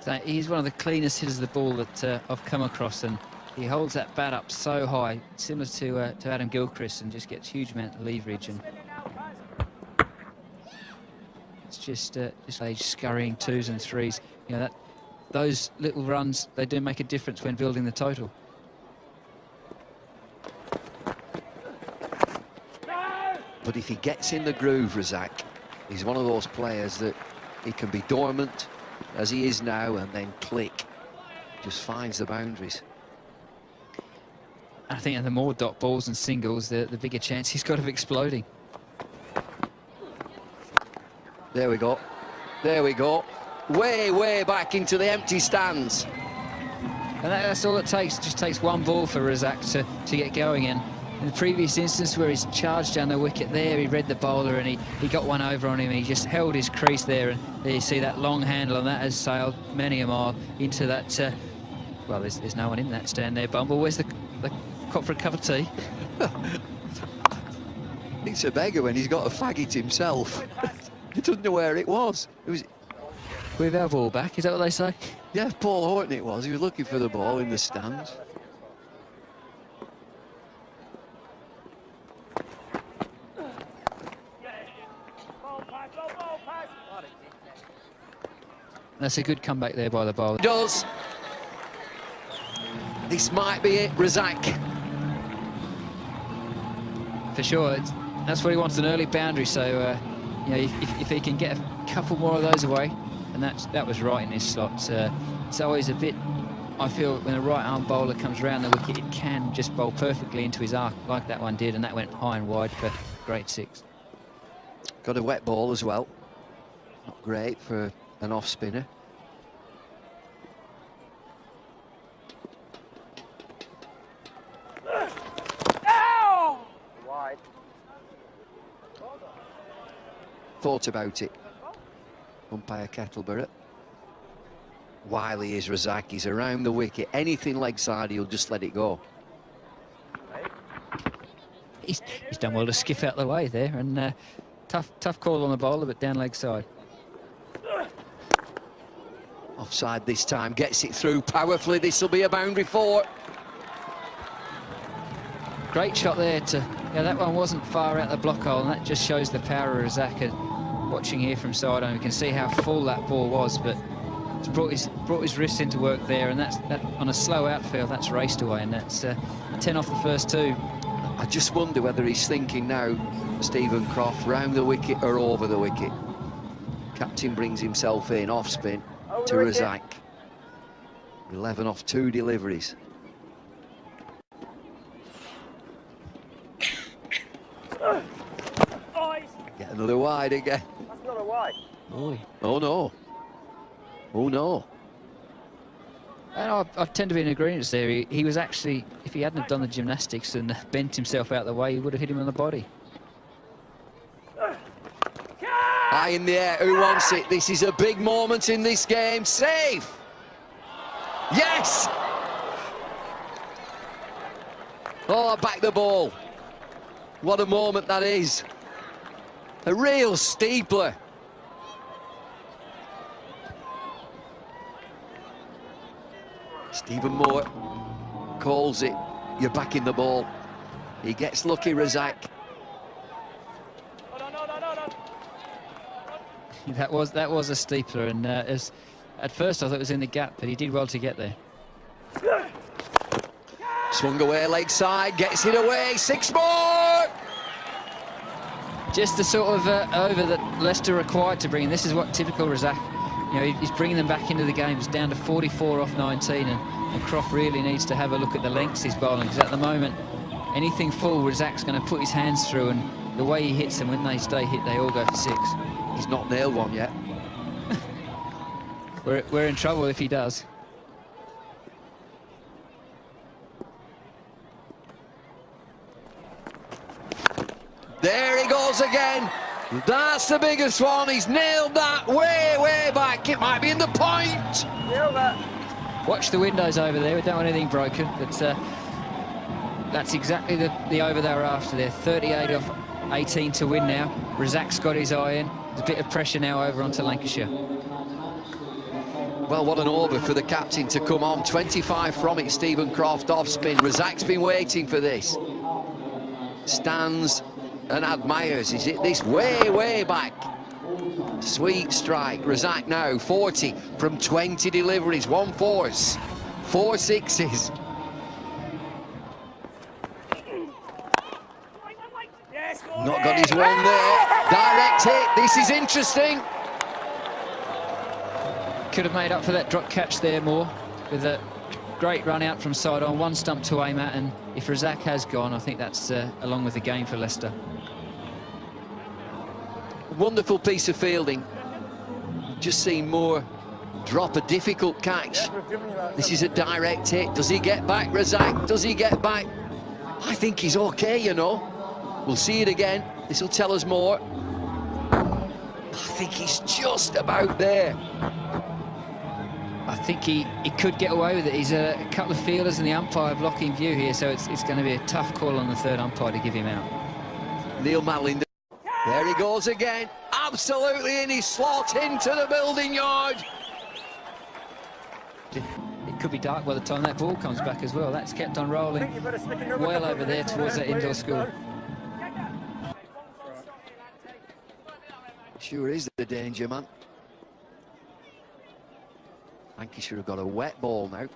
So he's one of the cleanest hitters of the ball that I've come across, and he holds that bat up so high, similar to Adam Gilchrist, and just gets huge amount of leverage. And it's just scurrying 2s and 3s. You know, those little runs, they do make a difference when building the total. But if he gets in the groove, Razaq, he's one of those players that he can be dormant, as he is now, and then click. Just finds the boundaries. I think the more dot balls and singles, the bigger chance he's got of exploding. There we go. There we go. Way, way back into the empty stands. And that's all it takes. It just takes one ball for Razaq to get going. In the previous instance where he's charged down the wicket there, he read the bowler and he got one over on him. He just held his crease there, and there you see that long handle, and that has sailed many a mile into that. Well, there's no one in that stand there, Bumble. Where's the cop for a cup of tea? It's a beggar when he's got a faggot himself. He doesn't know where it was. It was. We've our ball back, is that what they say? Yeah, Paul Horton it was. He was looking for the ball in the stands. That's a good comeback there by the bowler. Does. This might be it, Razaq. For sure, that's what he wants, an early boundary. So, you know, if he can get a couple more of those away, and that was right in his slot. It's always a bit, I feel, when a right-arm bowler comes round the wicket, it can just bowl perfectly into his arc, like that one did, and that went high and wide for grade 6. Got a wet ball as well. Not great for an off-spinner. Wide. Thought about it. Umpire Kettleborough. Wily is Razaq. He's around the wicket. Anything leg side, he'll just let it go. He's done well to skip out the way there, and tough call on the bowler, but down leg side. Offside this time, gets it through powerfully. This will be a boundary 4. Great shot there that one wasn't far out the block hole, and that just shows the power of Razaq. And watching here from side on, you can see how full that ball was, but it's brought his wrist into work there, and that on a slow outfield, that's raced away, and that's 10 off the first 2. I just wonder whether he's thinking now, Stephen Croft, round the wicket or over the wicket. Captain brings himself in, off spin to Razaq. 11 off 2 deliveries. Get another wide again. That's not a wide. Boy. Oh no. Oh no. And I tend to be in agreement there. He was actually, if he hadn't have done the gymnastics and bent himself out the way, he would have hit him on the body. High in the air, who wants it? This is a big moment in this game. Safe! Yes! Oh, back the ball. What a moment that is. A real steepler. Stephen Moore calls it. You're back in the ball. He gets lucky, Razaq. That was a steepler, and at first I thought it was in the gap, but he did well to get there. Swung away leg side, gets it away, 6 more! Just the sort of over that Leicester required to bring in. This is what typical Razaq, you know, he's bringing them back into the game. It's down to 44 off 19, and Croft really needs to have a look at the lengths he's bowling, because at the moment, anything full, Razaq's going to put his hands through, and the way he hits them, when they stay hit, they all go for 6. He's not nailed one yet. We're in trouble if he does. There he goes again. That's the biggest one. He's nailed that way, way back. It might be in the point. Nailed that. Watch the windows over there. We don't want anything broken, but that's exactly the over they were after there. 38 off 18 to win now. Razaq's got his eye in. There's a bit of pressure now over onto Lancashire. Well, what an over for the captain to come on. 25 from it, Stephen Croft off spin. Razaq's been waiting for this. Stands and admires. He's hit this way back. Sweet strike. Razaq now 40 from 20 deliveries. 1 force, 4 sixes. Not got his one there. Direct hit. This is interesting. Could have made up for that drop catch there more with a great run out from side on, 1 stump to aim at, and if Razaq has gone, I think that's along with the game for Leicester. Wonderful piece of fielding. Just seen Moore drop a difficult catch. This is a direct hit. Does he get back, Razaq? Does he get back? I think he's okay, you know. We'll see it again. This will tell us more. I think he's just about there. I think he could get away with it. He's a couple of fielders and the umpire blocking view here, so it's going to be a tough call on the third umpire to give him out. Neil Mallin, there he goes again. Absolutely in his slot into the building yard. It could be dark by the time that ball comes back as well. That's kept on rolling well over there towards that indoor school. Sure is the danger, man. Lancashire have got a wet ball now.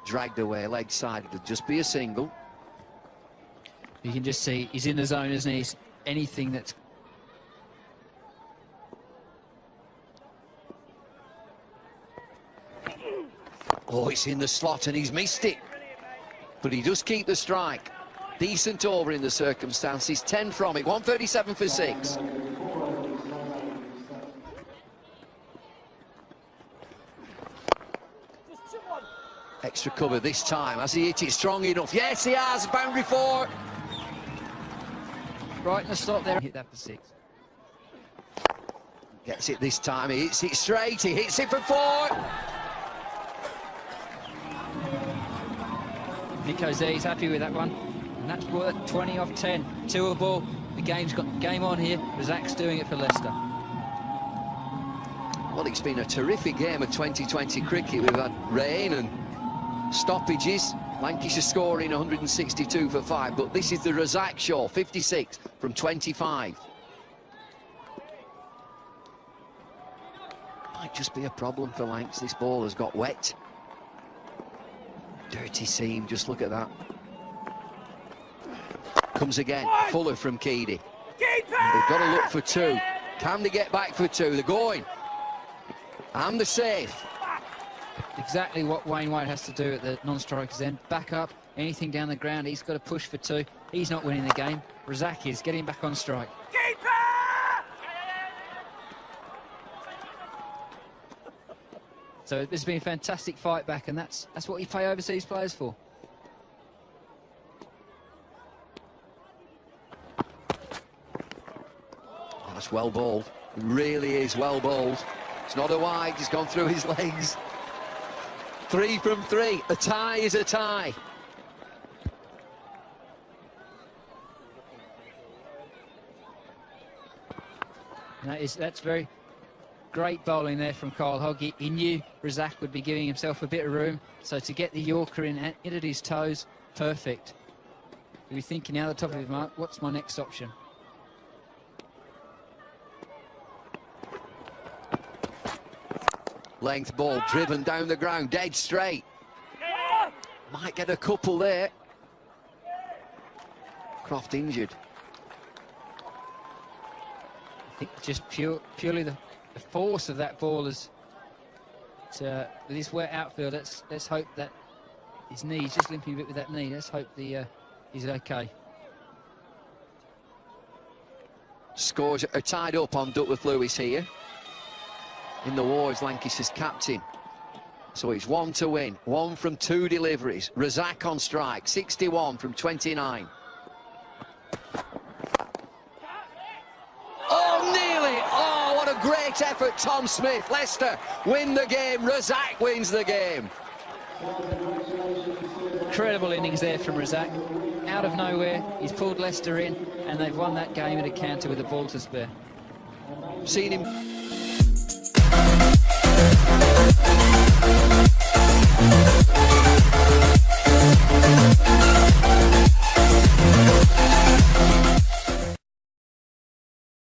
Dragged away, leg side. It'll just be a single. You can just see he's in the zone, isn't he? Anything that's... Oh, it's in the slot and he's missed it. But he does keep the strike. Decent over in the circumstances. 10 from it. 137 for 6. Extra cover this time. Has he hit it strong enough? Yes, he has. Boundary 4. Right in the slot there. Hit that for 6. Gets it this time. He hits it straight. He hits it for 4. Nico's there. He's happy with that one. And that's worth 20 off 10. 2 a ball. The game's got game on here. Razaq's doing it for Leicester. Well, it's been a terrific game of 2020 cricket. We've had rain and stoppages. Lancashire scoring 162 for 5, but this is the Razaq show. 56 from 25. Might just be a problem for Lancs. This ball has got wet. Dirty seam, just look at that. Comes again, Fuller from Keedy. They've got to look for 2. Can they get back for 2? They're going. And they're safe. Exactly what Wayne White has to do at the non-strikers end. Back up, anything down the ground, he's got to push for 2. He's not winning the game. Razaq is getting back on strike. So this has been a fantastic fight back, and that's what you pay overseas players for. Oh, that's well bowled. It really is well bowled. It's not a wide, he's gone through his legs. 3 from 3. A tie is a tie. That's very great bowling there from Kyle Hogg. He knew Razaq would be giving himself a bit of room, so to get the Yorker in at his toes, perfect. He'll be thinking now at the top of his mark, what's my next option? Length ball driven down the ground, dead straight. Might get a couple there. Croft injured. I think just purely the force of that ball is with this wet outfield. Let's hope that his knee's just limping a bit with that knee. Let's hope he's okay. Scores are tied up on Duckworth Lewis here. In the war is Lancashire's captain. So it's 1 to win, 1 from 2 deliveries. Razaq on strike, 61 from 29. Oh, nearly! Oh, what a great effort, Tom Smith. Leicester win the game, Razaq wins the game. Incredible innings there from Razaq. Out of nowhere, he's pulled Leicester in, and they've won that game at a counter with a ball to spare. Seen him.